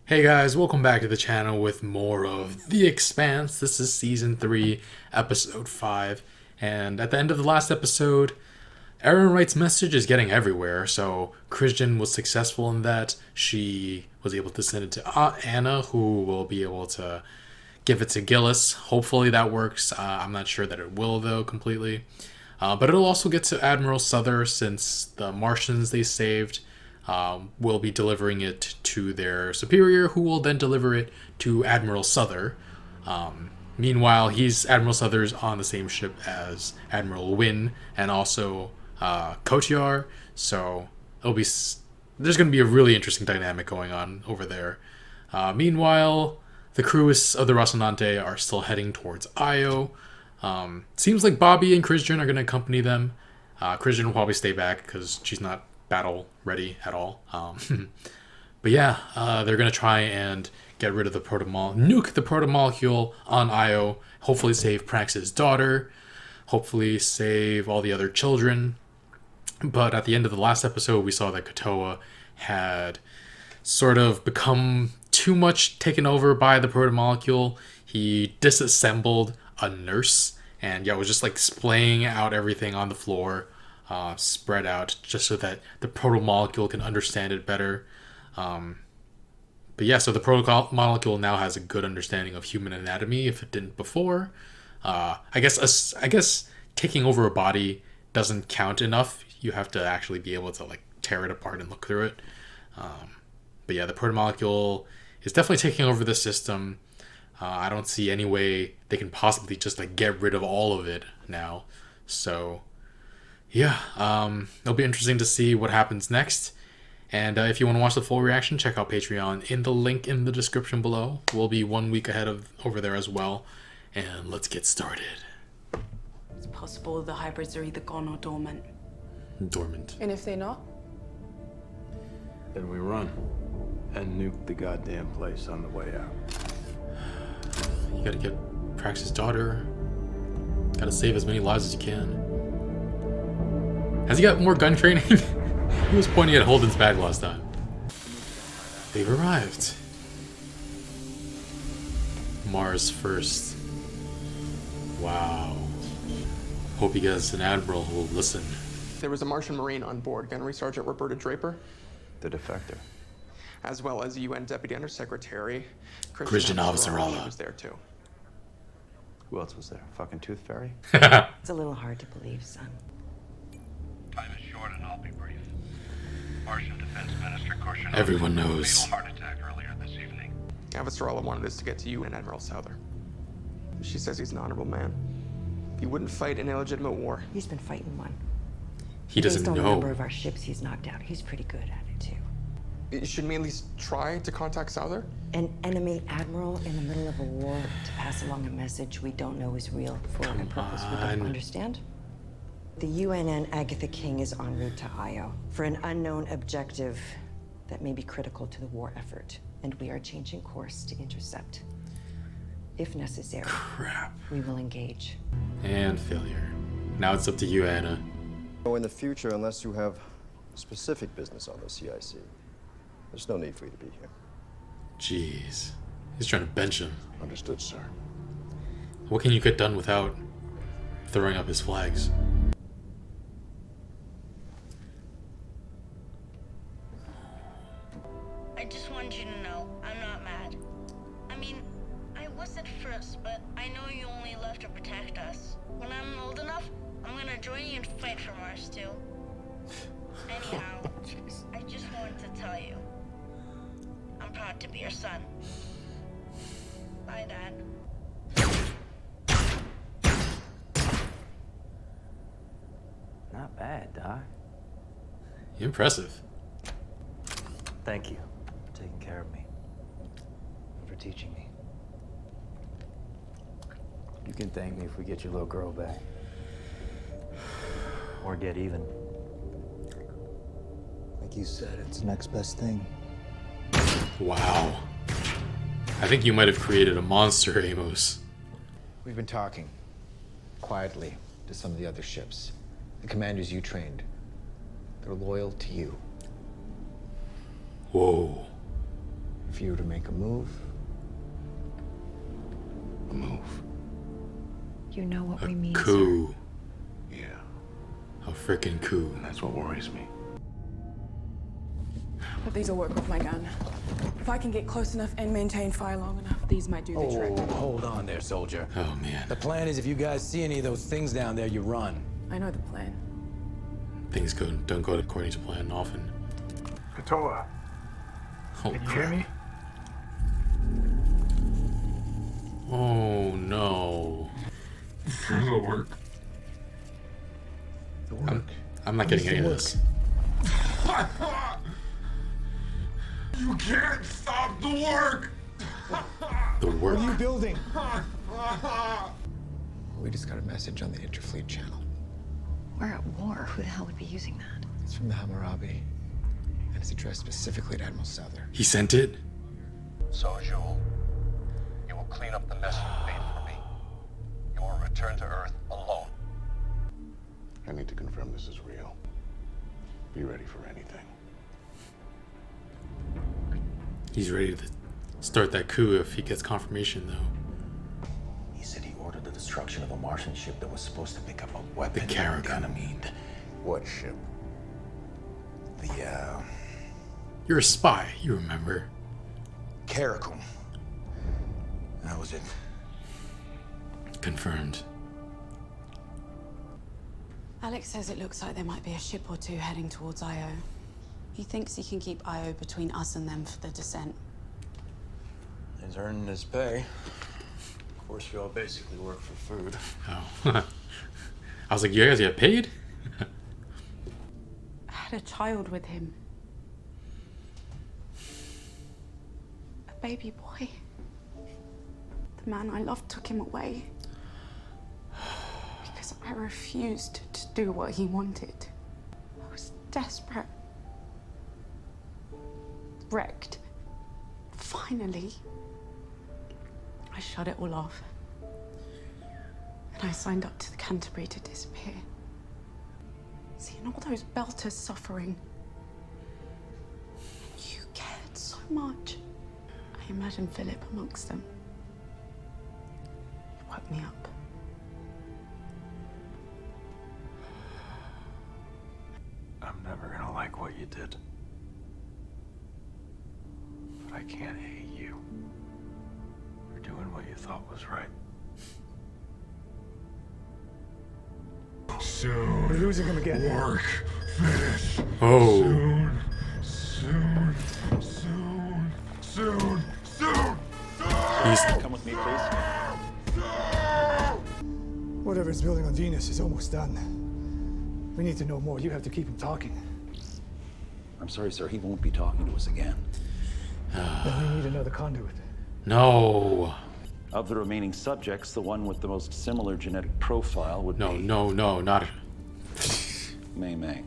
Hey guys, welcome back to the channel with more of The Expanse. This is Season 3, Episode 5. And at the end of the last episode, Aaron Wright's message is getting everywhere, so Christian was successful in that. She was able to send it to Anna, who will be able to give it to Gillis. Hopefully that works. I'm not sure that it will, though, completely. But it'll also get to Admiral Souther, since the Martians they saved will be delivering it to their superior, who will then deliver it to Admiral Souther. Meanwhile, Admiral Souther's on the same ship as Admiral Wynn and also Kotiar, so there's going to be a really interesting dynamic going on over there. Meanwhile, the crew of the Rocinante are still heading towards Io. Seems like Bobby and Christian are going to accompany them. Christian will probably stay back because she's not battle ready at all. But yeah, they're going to try and get rid of the nuke the protomolecule on Io, hopefully save Prax's daughter, hopefully save all the other children. But at the end of the last episode, we saw that Kotoa had sort of become too much taken over by the protomolecule. He disassembled a nurse and was just like splaying out everything on the floor, spread out, just so that the protomolecule can understand it better. But yeah, so the protomolecule now has a good understanding of human anatomy if it didn't before. I guess taking over a body doesn't count enough. You have to actually be able to like tear it apart and look through it. But yeah, the protomolecule is definitely taking over the system. I don't see any way they can possibly just like get rid of all of it now. So yeah, it'll be interesting to see what happens next. And if you want to watch the full reaction, check out Patreon in the link in the description below. We'll be 1 week ahead of over there as well. And let's get started. It's possible the hybrids are either gone or dormant. Dormant. And if they're not? Then we run and nuke the goddamn place on the way out. You gotta get Prax's daughter. Gotta save as many lives as you can. Has he got more gun training? He was pointing at Holden's bag last time. They've arrived. Mars first. Wow. Hope he gets an admiral who will listen. There was a Martian Marine on board, Gunnery Sergeant Roberta Draper, The defector. as well as UN Deputy Undersecretary Christian Avasarala Avasarala. was there too. Who else was there? Fucking Tooth Fairy? It's a little hard to believe, son. Time is short and I'll be brief. Martian Defense Minister Korshunov Everyone had a knows. fatal heart attack earlier this evening. Avasarala wanted us to get to you and Admiral Souther. She says he's an honorable man. He wouldn't fight an illegitimate war. He's been fighting one. He doesn't Based on the number know. of our ships he's knocked out, he's pretty good at it too. Shouldn't we at least try to contact Souther? An enemy admiral in the middle of a war to pass along a message we don't know is real for a purpose we on. don't understand? The UNN Agatha King is en route to Io for an unknown objective that may be critical to the war effort, and we are changing course to intercept. If necessary, Crap. we will engage. And failure. Now it's up to you, Anna. In the future, unless you have specific business on the CIC, there's no need for you to be here. Jeez. He's trying to bench him. Understood, sir. What can you get done without throwing up his flags? I just want you to know, I'm not mad. I mean, I was at first, but I know you only left to protect us. When I'm old enough, I'm gonna join you and fight for Mars too. Anyhow, I just wanted to tell you, I'm proud to be your son. Bye, Dad. Not bad, Doc. Impressive. Thank you for taking care of me. And for teaching me. You can thank me if we get your little girl back. Or get even. Like you said, it's the next best thing. Wow. I think you might have created a monster, Amos. We've been talking quietly to some of the other ships. The commanders you trained. They're loyal to you. Whoa. for you to make a move. A move. You know what A we mean, coup. Yeah. A freaking coup. And that's what worries me. But these will work with my gun. If I can get close enough and maintain fire long enough, these might do the trick. Oh, hold on there, soldier. Oh man. The plan is if you guys see any of those things down there, you run. I know the plan. Things don't go according to plan often. Katoa. Oh, Can you crap. hear me? Oh no. It'll work. I'm not getting any of this. You can't stop the work! The work. What are you building? We just got a message on the Interfleet channel. We're at war. Who the hell would be using that? It's from the Hammurabi, and it's addressed specifically to Admiral Souther. He sent it? So, Joel, you will clean up the mess you made for me. You will return to Earth alone. I need to confirm this is real. Be ready for anything. He's ready to start that coup if he gets confirmation, though. He said he ordered the destruction of a Martian ship that was supposed to pick up a weapon. The Carrick. Ganymede. What ship? The, You're a spy, you remember. Caracum. That was it. Confirmed. Alex says it looks like there might be a ship or two heading towards Io. He thinks he can keep Io between us and them for the descent. He's earning his pay. Of course, we all basically work for food. Oh. I was like, you guys get paid? I had a child with him. A baby boy. The man I loved took him away. Because I refused to do what he wanted. I was desperate. Wrecked. Finally, I shut it all off. And I signed up to the Canterbury to disappear. Seeing all those belters suffering. You cared so much. I imagined Philip amongst them. He woke me up. I'm never gonna like what you did. But I can't hate you for doing what you thought was right. Soon. We're losing him again. Work. Finish. Oh. Soon. Soon. Soon. Soon. He's Come with me, please. Whatever it's building on Venus is almost done. We need to know more. You have to keep him talking. I'm sorry, sir. He won't be talking to us again. Then we need another conduit. no. Of the remaining subjects, the one with the most similar genetic profile would No, be no, no, not. Mei Mei.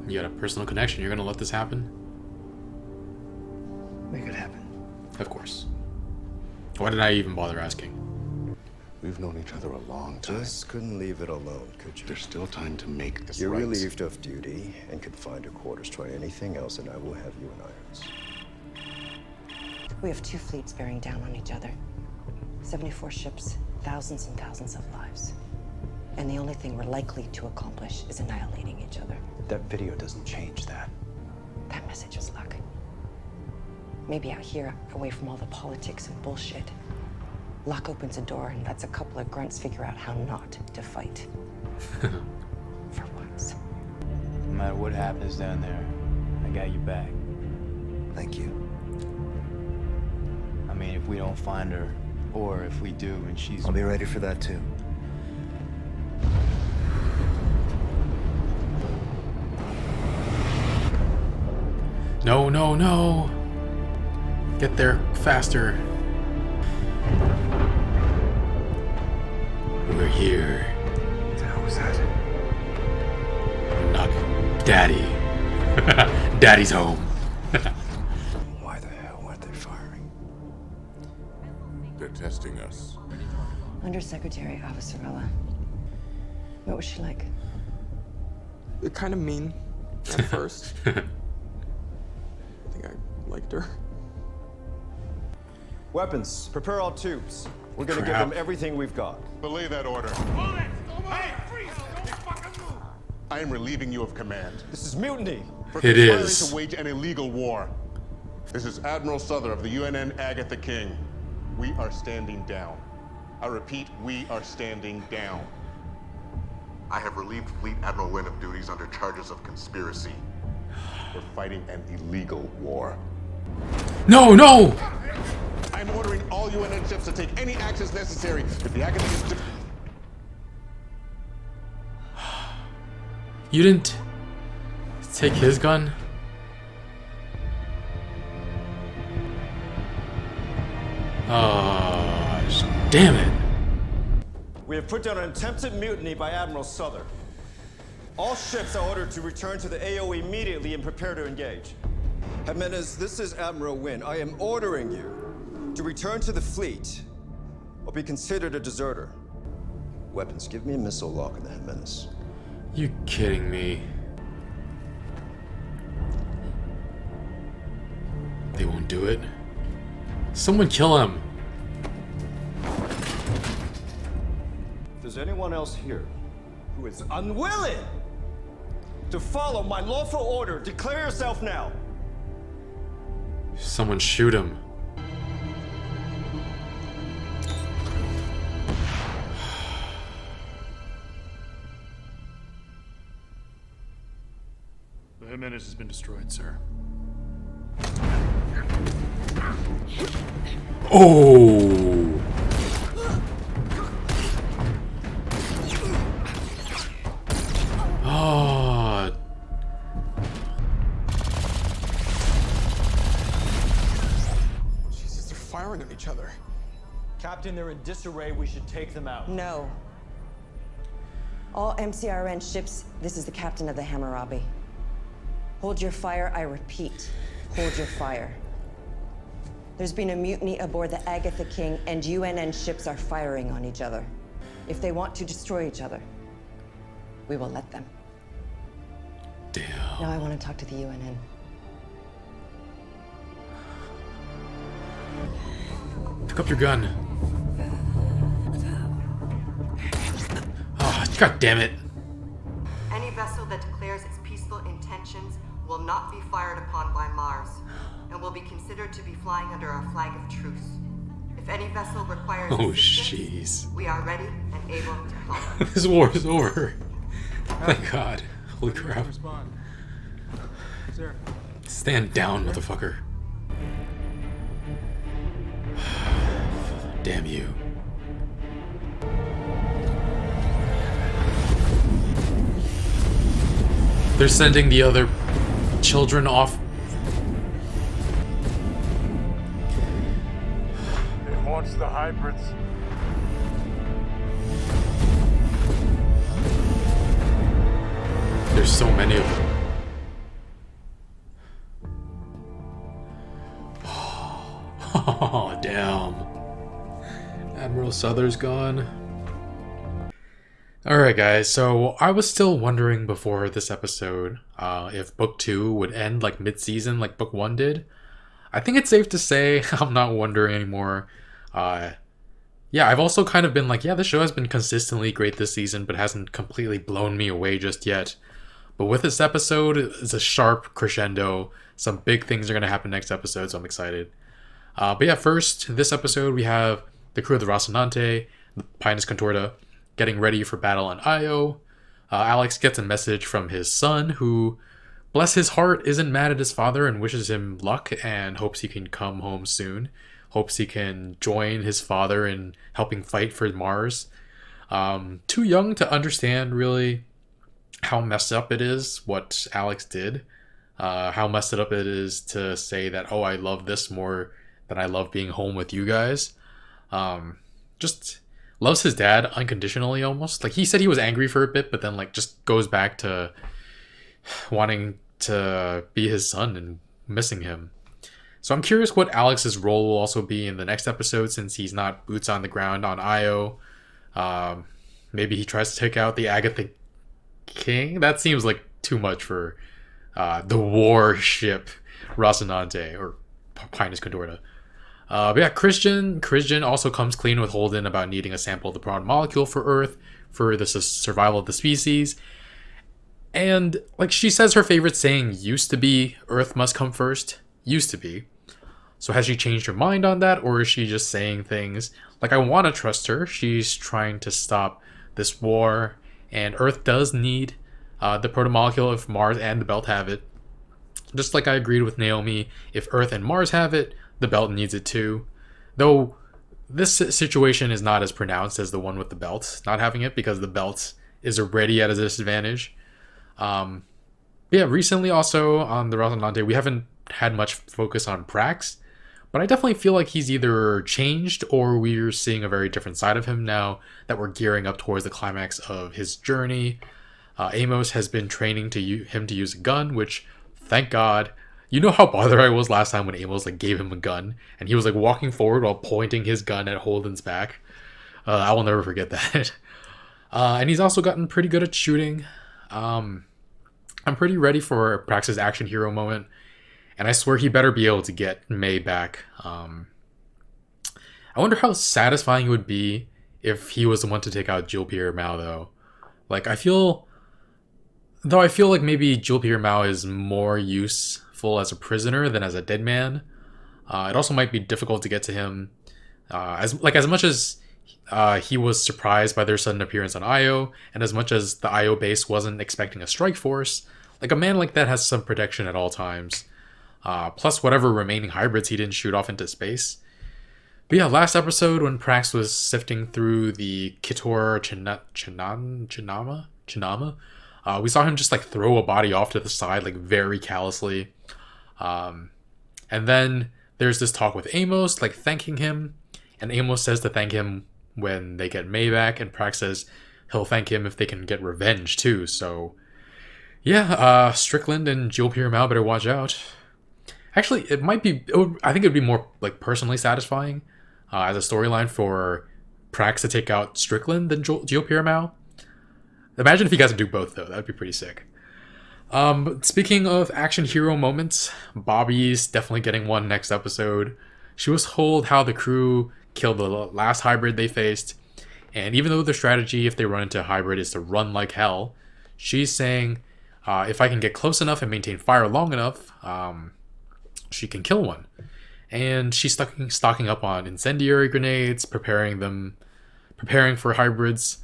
You got a personal connection. You're gonna let this happen? Make it happen. Of course. Why did I even bother asking? We've known each other a long time. Just couldn't leave it alone, could you? There's still time to make this You're right. relieved of duty and could find your quarters. Try anything else, and I will have you in irons. We have two fleets bearing down on each other. 74 ships, thousands and thousands of lives. And the only thing we're likely to accomplish is annihilating each other. That video doesn't change that. That message was luck. Maybe out here, away from all the politics and bullshit, luck opens a door and lets a couple of grunts figure out how not to fight. For once. No matter what happens down there, I got your back. Thank you. I mean, if we don't find her, or if we do and she's... I'll be ready for that too. No, no, no. Get there faster. We're here. What the hell was that? Knock. Daddy. Daddy's home. Why the hell weren't they firing? They're testing us. Undersecretary Avasarala. What was she like? Kind of mean at first. Victor. Weapons, prepare all tubes. We're gonna give them everything we've got. Belay that order. I am relieving you of command. This is mutiny. For It conspiring is. to wage an illegal war. This is Admiral Souther of the UNN Agatha King. We are standing down. I repeat, we are standing down. I have relieved Fleet Admiral Wynn of duties under charges of conspiracy. We're fighting an illegal war. No, no! I'm ordering all UNN ships to take any actions necessary if the Agatha is... You didn't take his gun? Oh, damn it. We have put down an attempted mutiny by Admiral Souther. All ships are ordered to return to the AO immediately and prepare to engage. Jimenez, this is Admiral Wynn. I am ordering you to return to the fleet or be considered a deserter. Weapons, give me a missile lock on the Jimenez. You kidding me? They won't do it. Someone kill him. If there's anyone else here who is unwilling to follow my lawful order, declare yourself now. Someone shoot him. The Jimenez has been destroyed, sir. Oh! Oh! Jesus, they're firing at each other. Captain, they're in disarray. We should take them out. No. All MCRN ships, this is the captain of the Hammurabi. Hold your fire, I repeat. Hold your fire. There's been a mutiny aboard the Agatha King, and UNN ships are firing on each other. If they want to destroy each other, we will let them. Damn. Now I want to talk to the UNN. Pick up your gun. Oh, god damn it. Any vessel that declares its peaceful intentions will not be fired upon by Mars, and will be considered to be flying under our flag of truce. If any vessel requires Oh, assistance, jeez. we are ready and able to help. This war is over. Thank God. Holy crap. Sir. Stand down, motherfucker. Damn you. They're sending the other children off. They launched the hybrids. There's so many of them. Oh, damn. Admiral Souther's gone. Alright guys, so I was still wondering before this episode if Book 2 would end like mid-season like Book 1 did. I think it's safe to say I'm not wondering anymore. Yeah, I've also kind of been like, yeah, the show has been consistently great this season, but hasn't completely blown me away just yet. But with this episode, it's a sharp crescendo. Some big things are going to happen next episode, so I'm excited. But yeah, first, this episode, we have the crew of the Rocinante, the Pinus Contorta, getting ready for battle on Io. Alex gets a message from his son, who, bless his heart, isn't mad at his father and wishes him luck and hopes he can come home soon. Hopes he can join his father in helping fight for Mars. Too young to understand, really, how messed up it is, what Alex did. How messed up it is to say that, oh, I love this more than I love being home with you guys. Just loves his dad unconditionally almost. Like, he said he was angry for a bit, but then like just goes back to wanting to be his son and missing him. So I'm curious what Alex's role will also be in the next episode, since he's not boots on the ground on Io. Maybe he tries to take out the Agatha King. That seems like too much for the warship Rocinante, or Highness Condorta. But yeah, Christian also comes clean with Holden about needing a sample of the proton molecule for Earth for the survival of the species. And like she says, her favorite saying used to be Earth must come first. Used to be. So has she changed her mind on that, or is she just saying things like, I want to trust her. She's trying to stop this war, and Earth does need the protomolecule if Mars and the Belt have it. Just like I agreed with Naomi, if Earth and Mars have it, the Belt needs it too. Though this situation is not as pronounced as the one with the Belt not having it, because the Belt is already at a disadvantage. Yeah, recently also on the Rocinante, we haven't had much focus on Prax, but I definitely feel like he's either changed or we're seeing a very different side of him now that we're gearing up towards the climax of his journey. Amos has been training him to use a gun, which, thank God. You know how bothered I was last time when Amos like gave him a gun and he was like walking forward while pointing his gun at Holden's back. I will never forget that. And he's also gotten pretty good at shooting. I'm pretty ready for Prax's action hero moment, and I swear he better be able to get May back. I wonder how satisfying it would be if he was the one to take out Jill Pierre Mao, though. Like, I feel like maybe Jill Pierre Mao is more useful as a prisoner than as a dead man. It also might be difficult to get to him. As much as he was surprised by their sudden appearance on Io, and as much as the Io base wasn't expecting a strike force, like a man like that has some protection at all times. Plus whatever remaining hybrids he didn't shoot off into space. But yeah, last episode when Prax was sifting through the Kitor Chinama, we saw him just like throw a body off to the side like very callously. And then there's this talk with Amos, like thanking him, and Amos says to thank him when they get May back, and Prax says he'll thank him if they can get revenge too. So yeah, Strickland and Jill Pierre Mao better watch out. Actually, I think it would be more like personally satisfying as a storyline for Prax to take out Strickland than Jill Pierre Mao. Imagine if you guys could do both, though. That'd be pretty sick. Speaking of action hero moments, Bobby's definitely getting one next episode. She was told how the crew killed the last hybrid they faced, and even though their strategy if they run into a hybrid is to run like hell, she's saying if I can get close enough and maintain fire long enough, she can kill one. And she's stocking up on incendiary grenades, preparing for hybrids.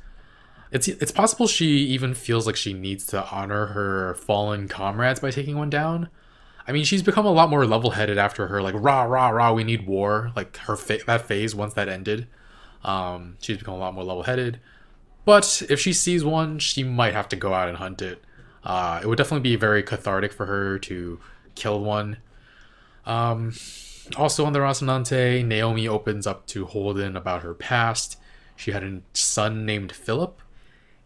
It's possible she even feels like she needs to honor her fallen comrades by taking one down. I mean, she's become a lot more level-headed after her like rah rah rah we need war, like her that phase once that ended. She's become a lot more level-headed. But if she sees one, she might have to go out and hunt it. It would definitely be very cathartic for her to kill one. Also on the Rocinante, Naomi opens up to Holden about her past. She had a son named Philip,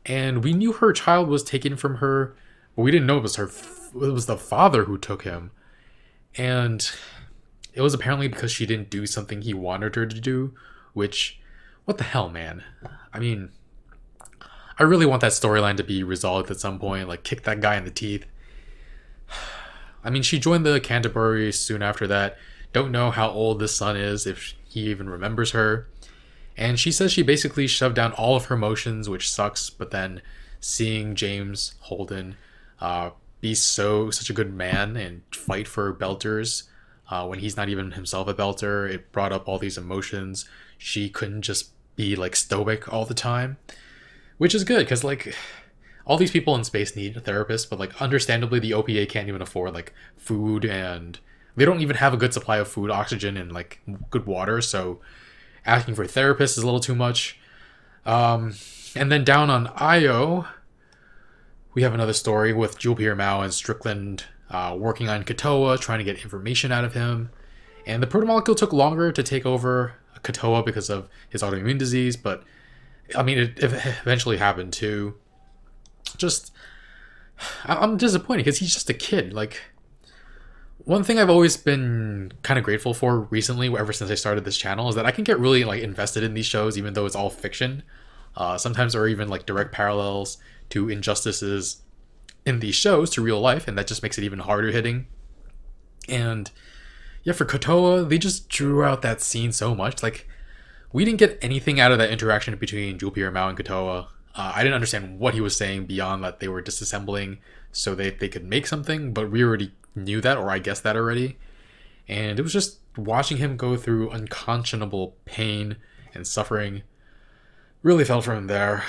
and we knew her child was taken from her, but we didn't know it was the father who took him. And it was apparently because she didn't do something he wanted her to do, which, what the hell, man? I mean, I really want that storyline to be resolved at some point, like kick that guy in the teeth. I mean, she joined the Canterbury soon after that. Don't know how old this son is, if he even remembers her. And she says she basically shoved down all of her emotions, which sucks, but then seeing James Holden be such a good man and fight for Belters when he's not even himself a Belter, it brought up all these emotions. She couldn't just be like stoic all the time, which is good because like all these people in space need a therapist, but like understandably the OPA can't even afford like food, and they don't even have a good supply of food, oxygen, and like good water, so asking for a therapist is a little too much. And then down on Io, we have another story with Jill Pierre Mao and Strickland working on Katoa, trying to get information out of him. And the protomolecule took longer to take over Katoa because of his autoimmune disease, but I mean, it eventually happened too. I'm disappointed because he's just a kid. Like, one thing I've always been kind of grateful for recently, ever since I started this channel, is that I can get really like invested in these shows, even though it's all fiction. Sometimes there are even like direct parallels to injustices in these shows to real life, and that just makes it even harder hitting. And yeah, for Kotoa, they just drew out that scene so much. Like, we didn't get anything out of that interaction between Jupiter Mao and Kotoa. I didn't understand what he was saying beyond that they were disassembling so they could make something, but we already knew that, or I guessed that already. And it was just watching him go through unconscionable pain and suffering. Really felt for him there.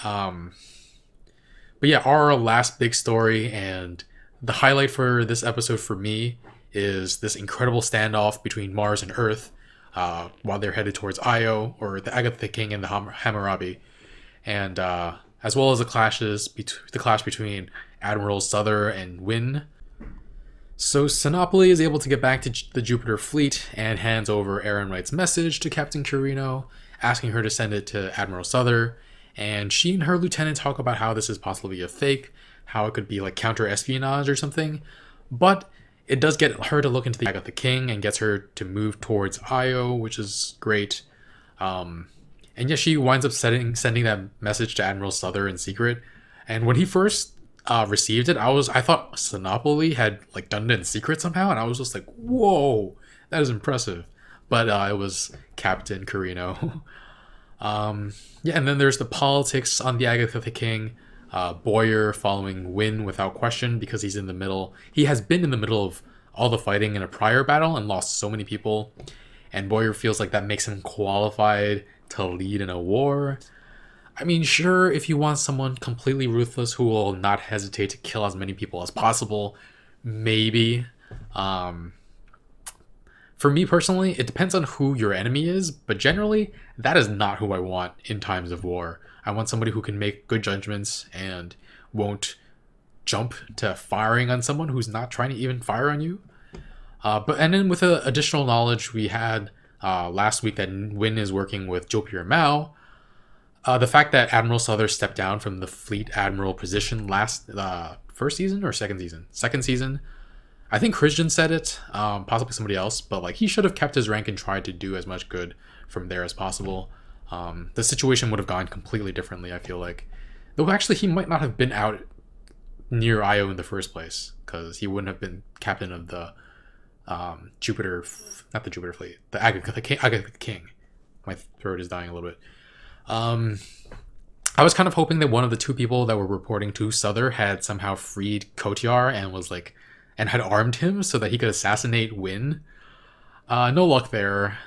But yeah, our last big story and the highlight for this episode for me is this incredible standoff between Mars and Earth while they're headed towards Io, or the Agatha King and the Hammurabi, and as well as the clash between Admiral Souther and Wynn. So Sinopoli is able to get back to the Jupiter fleet and hands over Aaron Wright's message to Captain Carino, asking her to send it to Admiral Souther. And she and her lieutenant talk about how this is possibly a fake, how it could be like counter-espionage or something. But it does get her to look into the Agatha King and gets her to move towards Io, which is great. And yeah, she winds up sending that message to Admiral Souther in secret. And when he first received it, I thought Sinopoli had like done it in secret somehow, and I was just like, whoa, that is impressive. But it was Captain Carino. Yeah, and then there's the politics on the Agatha King. Boyer following Wynn without question because he has been in the middle of all the fighting in a prior battle and lost so many people. And Boyer feels like that makes him qualified to lead in a war. I mean, sure, if you want someone completely ruthless who will not hesitate to kill as many people as possible, maybe. For me personally, it depends on who your enemy is, but generally, that is not who I want in times of war. I want somebody who can make good judgments and won't jump to firing on someone who's not trying to even fire on you. And then with the additional knowledge we had last week that Wynn is working with Jopir Mao, the fact that Admiral Souther stepped down from the fleet admiral position first season or second season? Second season. I think Christian said it, possibly somebody else, but like he should have kept his rank and tried to do as much good from there as possible. The situation would have gone completely differently, I feel like. Though actually he might not have been out near Io in the first place, because he wouldn't have been captain of the not the Jupiter fleet, the Agatha King. My throat is dying a little bit. I was kind of hoping that one of the two people that were reporting to Souther had somehow freed Kotyar and had armed him so that he could assassinate Wynn. No luck there.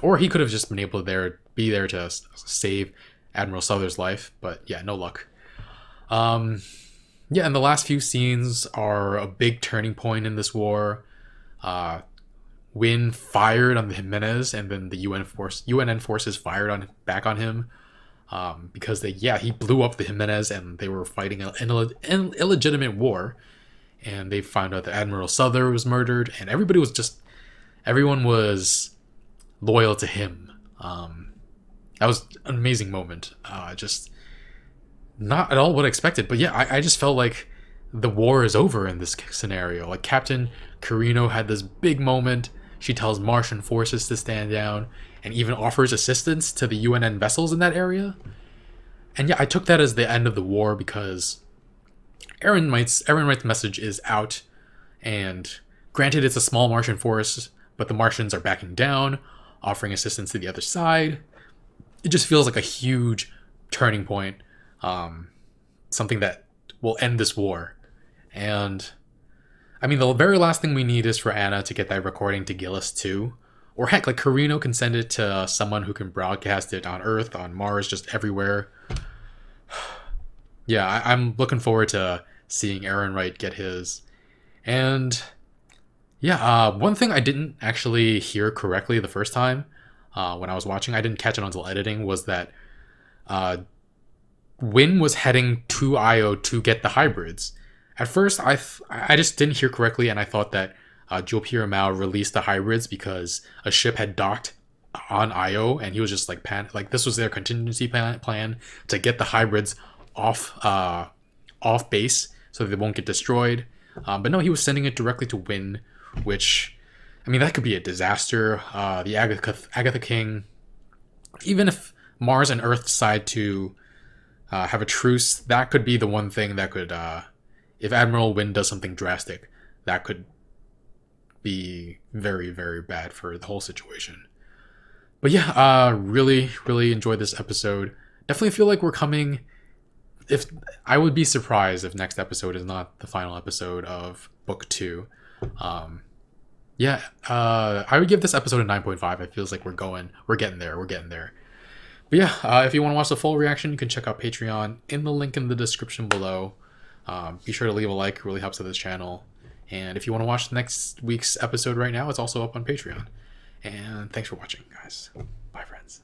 Or he could have just been able to be there to save Admiral Souther's life, but yeah, no luck. Yeah, and the last few scenes are a big turning point in this war. Wynn fired on the Jimenez, and then the UNN forces fired back on him because he blew up the Jimenez, and they were fighting an illegitimate war. And they found out that Admiral Souther was murdered, and everyone was loyal to him. That was an amazing moment. Just not at all what I expected, but yeah, I just felt like the war is over in this scenario. Like Captain Carino had this big moment. She tells Martian forces to stand down and even offers assistance to the UNN vessels in that area. And yeah, I took that as the end of the war because Aaron Wright's message is out, and granted it's a small Martian force, but the Martians are backing down, offering assistance to the other side. It just feels like a huge turning point, something that will end this war. And I mean, the very last thing we need is for Anna to get that recording to Gillis too. Or heck, like Carino can send it to someone who can broadcast it on Earth, on Mars, just everywhere. Yeah, I'm looking forward to seeing Aaron Wright get his. And yeah, one thing I didn't actually hear correctly the first time when I was watching, I didn't catch it until editing, was that Wynn was heading to Io to get the hybrids. At first, I just didn't hear correctly, and I thought that Jopir Mao released the hybrids because a ship had docked on Io, and he was just like this was their contingency plan to get the hybrids off base so that they won't get destroyed. But no, he was sending it directly to Wynn, which, I mean, that could be a disaster. The Agatha King, even if Mars and Earth decide to have a truce, that could be the one thing that could, if Admiral Wynn does something drastic, that could be very, very bad for the whole situation. But yeah, really, really enjoyed this episode. Definitely feel like we're coming. If I would be surprised if next episode is not the final episode of book 2. I would give this episode a 9.5. It feels like we're getting there. But yeah, if you want to watch the full reaction, you can check out Patreon in the link in the description below. Be sure to leave a like, it really helps out this channel. And if you want to watch next week's episode right now, it's also up on Patreon. And thanks for watching, guys. Bye, friends.